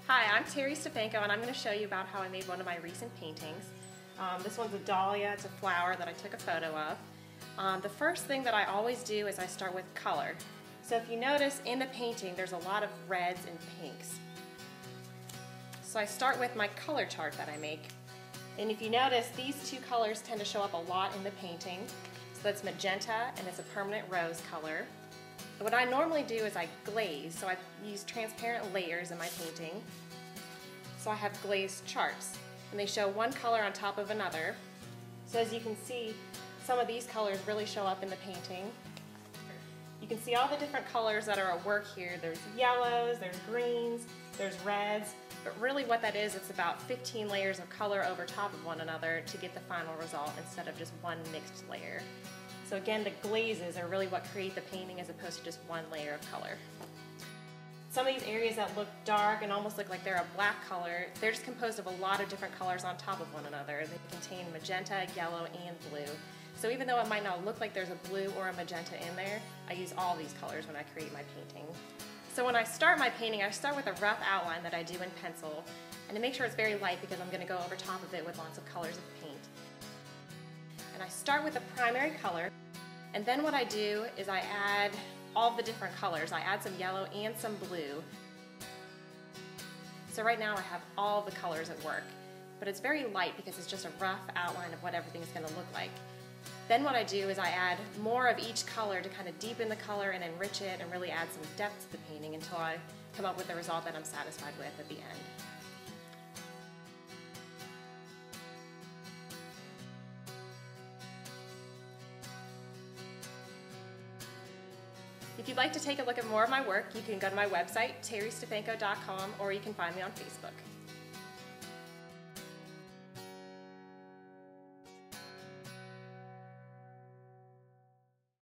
Hi, I'm Terri Stefanko and I'm going to show you about how I made one of my recent paintings. This one's a dahlia, it's a flower that I took a photo of. The first thing that I always do is I start with color. So if you notice in the painting there's a lot of reds and pinks. So I start with my color chart that I make. And if you notice, these two colors tend to show up a lot in the painting. So that's magenta and it's a permanent rose color. What I normally do is I glaze, so I use transparent layers in my painting. So I have glazed charts, and they show one color on top of another. So as you can see, some of these colors really show up in the painting. You can see all the different colors that are at work here. There's yellows, there's greens, there's reds, but really what that is, it's about 15 layers of color over top of one another to get the final result instead of just one mixed layer. So again, the glazes are really what create the painting as opposed to just one layer of color. Some of these areas that look dark and almost look like they're a black color, they're just composed of a lot of different colors on top of one another. They contain magenta, yellow, and blue. So even though it might not look like there's a blue or a magenta in there, I use all these colors when I create my painting. So when I start my painting, I start with a rough outline that I do in pencil, and to make sure it's very light because I'm going to go over top of it with lots of colors of paint. And I start with a primary color, and then what I do is I add all the different colors. I add some yellow and some blue. So right now I have all the colors at work, but it's very light because it's just a rough outline of what everything's going to look like. Then what I do is I add more of each color to kind of deepen the color and enrich it and really add some depth to the painting until I come up with the result that I'm satisfied with at the end. If you'd like to take a look at more of my work, you can go to my website, terristefanko.com, or you can find me on Facebook.